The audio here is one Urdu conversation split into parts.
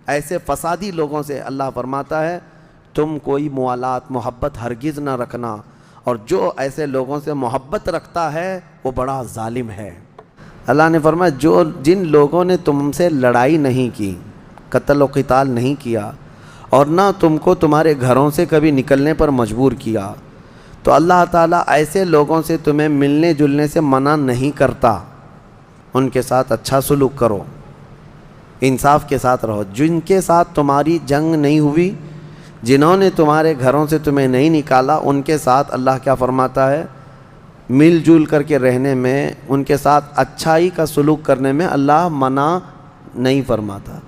ایسے فسادی لوگوں سے اللہ فرماتا ہے تم کوئی موالات محبت ہرگز نہ رکھنا، اور جو ایسے لوگوں سے محبت رکھتا ہے وہ بڑا ظالم ہے۔ اللہ نے فرمایا جن لوگوں نے تم سے لڑائی نہیں کی، قتل و قتال نہیں کیا، اور نہ تم کو تمہارے گھروں سے کبھی نکلنے پر مجبور کیا، تو اللہ تعالیٰ ایسے لوگوں سے تمہیں ملنے جلنے سے منع نہیں کرتا۔ ان کے ساتھ اچھا سلوک کرو، انصاف کے ساتھ رہو۔ جن کے ساتھ تمہاری جنگ نہیں ہوئی، جنہوں نے تمہارے گھروں سے تمہیں نہیں نکالا، ان کے ساتھ اللہ کیا فرماتا ہے؟ مل جل کر کے رہنے میں، ان کے ساتھ اچھائی کا سلوک کرنے میں اللہ منع نہیں فرماتا۔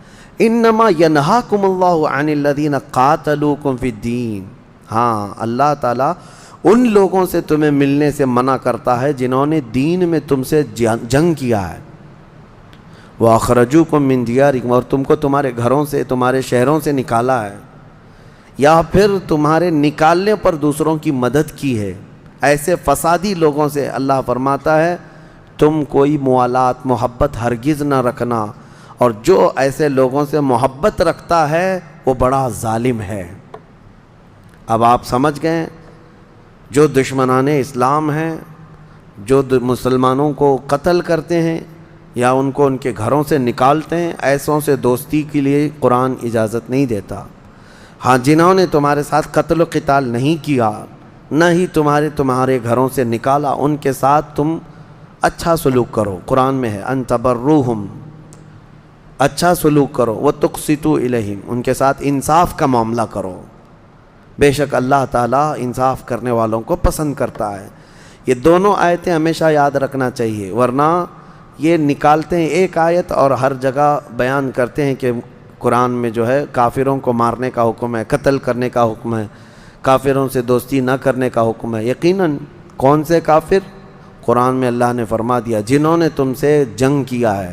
انما ینہاکم اللہ عن الذین قاتلوکم فی الدین، ہاں اللہ تعالیٰ ان لوگوں سے تمہیں ملنے سے منع کرتا ہے جنہوں نے دین میں تم سے جنگ کیا ہے۔ وَأَخْرَجُوكُم مِّن دِيَارِكُمْ، اور تم کو تمہارے گھروں سے، تمہارے شہروں سے نکالا ہے، یا پھر تمہارے نکالنے پر دوسروں کی مدد کی ہے۔ ایسے فسادی لوگوں سے اللہ فرماتا ہے تم کوئی موالات محبت ہرگز نہ رکھنا، اور جو ایسے لوگوں سے محبت رکھتا ہے وہ بڑا ظالم ہے۔ اب آپ سمجھ گئے، جو دشمنان اسلام ہیں، جو مسلمانوں کو قتل کرتے ہیں یا ان کو ان کے گھروں سے نکالتے ہیں، ایسوں سے دوستی کے لیے قرآن اجازت نہیں دیتا۔ ہاں جنہوں نے تمہارے ساتھ قتل و قتال نہیں کیا، نہ ہی تمہارے گھروں سے نکالا، ان کے ساتھ تم اچھا سلوک کرو۔ قرآن میں ہے ان تبروہم، اچھا سلوک کرو، وتقسطوا الیہم، ان کے ساتھ انصاف کا معاملہ کرو۔ بے شک اللہ تعالیٰ انصاف کرنے والوں کو پسند کرتا ہے۔ یہ دونوں آیتیں ہمیشہ یاد رکھنا چاہیے، ورنہ یہ نکالتے ہیں ایک آیت اور ہر جگہ بیان کرتے ہیں کہ قرآن میں جو ہے کافروں کو مارنے کا حکم ہے، قتل کرنے کا حکم ہے، کافروں سے دوستی نہ کرنے کا حکم ہے۔ یقیناً کون سے کافر؟ قرآن میں اللہ نے فرما دیا جنہوں نے تم سے جنگ کیا ہے،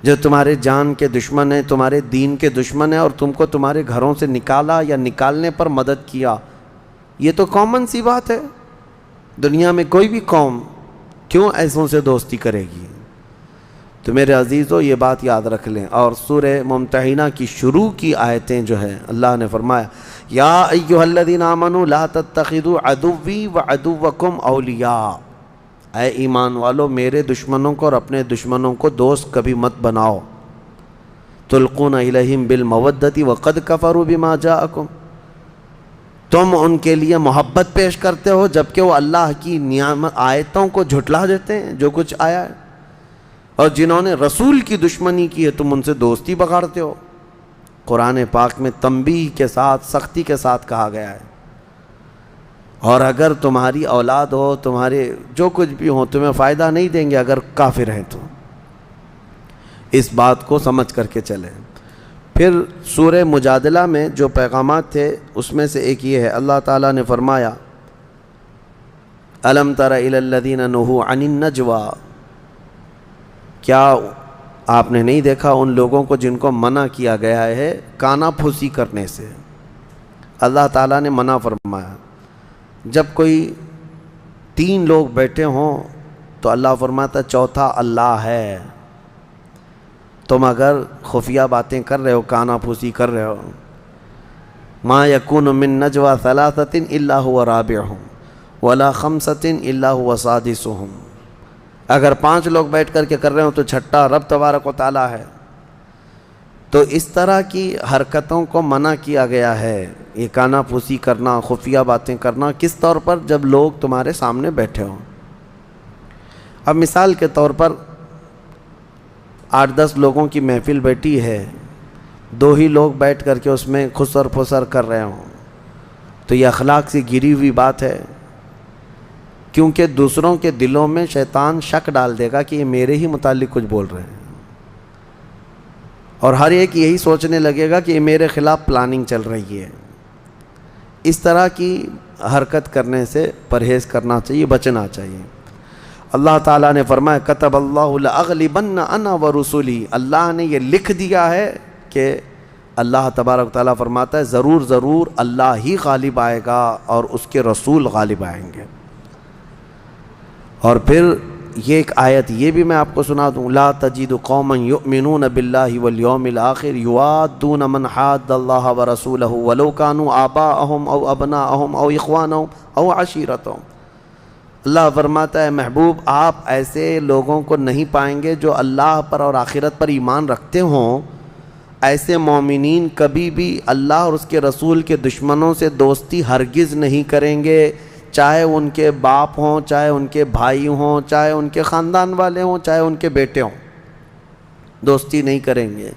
جو تمہارے جان کے دشمن ہیں، تمہارے دین کے دشمن ہیں، اور تم کو تمہارے گھروں سے نکالا یا نکالنے پر مدد کیا۔ یہ تو کامن سی بات ہے، دنیا میں کوئی بھی قوم کیوں ایسوں سے دوستی کرے گی؟ تو میرے عزیزو یہ بات یاد رکھ لیں۔ اور سورہ ممتحنہ کی شروع کی آیتیں جو ہیں، اللہ نے فرمایا یا ایھا الذین آمنوا لا تتخذوا عدوی وعدوکم اولیاء، اے ایمان والو میرے دشمنوں کو اور اپنے دشمنوں کو دوست کبھی مت بناؤ۔ تلقون الیہم بالمودۃ وقد کفروا بما جاءکم، تم ان کے لیے محبت پیش کرتے ہو جبکہ وہ اللہ کی نعمت آیتوں کو جھٹلا دیتے ہیں جو کچھ آیا ہے، اور جنہوں نے رسول کی دشمنی کی ہے تم ان سے دوستی بگاڑتے ہو۔ قرآن پاک میں تنبیہ کے ساتھ، سختی کے ساتھ کہا گیا ہے۔ اور اگر تمہاری اولاد ہو، تمہارے جو کچھ بھی ہو، تمہیں فائدہ نہیں دیں گے اگر کافر ہیں تو اس بات کو سمجھ کر کے چلیں۔ پھر سورہ مجادلہ میں جو پیغامات تھے اس میں سے ایک یہ ہے، اللہ تعالیٰ نے فرمایا الم تر الی الذین نہوا عن النجوی، کیا آپ نے نہیں دیکھا ان لوگوں کو جن کو منع کیا گیا ہے کانا پھوسی کرنے سے؟ اللہ تعالیٰ نے منع فرمایا۔ جب کوئی 3 لوگ بیٹھے ہوں تو اللہ فرماتا چوتھا اللہ ہے۔ تم اگر خفیہ باتیں کر رہے ہو، کانا پھوسی کر رہے ہو، ما یکون من نجوى ثلاثة الا هو رابعهم ولا خمسة الا هو سادسهم، اگر 5 لوگ بیٹھ کر کے کر رہے ہوں تو چھٹا رب تبارک و تعالیٰ ہے۔ تو اس طرح کی حرکتوں کو منع کیا گیا ہے، یہ کانا پھوسی کرنا، خفیہ باتیں کرنا، کس طور پر؟ جب لوگ تمہارے سامنے بیٹھے ہوں۔ اب مثال کے طور پر 8-10 لوگوں کی محفل بیٹھی ہے، 2 ہی لوگ بیٹھ کر کے اس میں خسر پھسر کر رہے ہوں، تو یہ اخلاق سے گری ہوئی بات ہے، کیونکہ دوسروں کے دلوں میں شیطان شک ڈال دے گا کہ یہ میرے ہی متعلق کچھ بول رہے ہیں، اور ہر ایک یہی سوچنے لگے گا کہ یہ میرے خلاف پلاننگ چل رہی ہے۔ اس طرح کی حرکت کرنے سے پرہیز کرنا چاہیے، بچنا چاہیے۔ اللہ تعالیٰ نے فرمایا کتب اللہ لأغلبن انا ورسلی، اللہ نے یہ لکھ دیا ہے کہ اللہ تبارک تعالیٰ فرماتا ہے ضرور ضرور اللہ ہی غالب آئے گا اور اس کے رسول غالب آئیں گے۔ اور پھر یہ ایک آیت یہ بھی میں آپ کو سنا دوں، لا تجد قوما یؤمنون باللہ والیوم الآخر یوادون من حاد اللہ ورسولہ ولو کانوا آباءہم او ابناءہم او اخوانہم او عشیرتہم۔ اللہ فرماتا ہے محبوب آپ ایسے لوگوں کو نہیں پائیں گے جو اللہ پر اور آخرت پر ایمان رکھتے ہوں۔ ایسے مومنین کبھی بھی اللہ اور اس کے رسول کے دشمنوں سے دوستی ہرگز نہیں کریں گے، چاہے ان کے باپ ہوں، چاہے ان کے بھائی ہوں، چاہے ان کے خاندان والے ہوں، چاہے ان کے بیٹے ہوں، دوستی نہیں کریں گے۔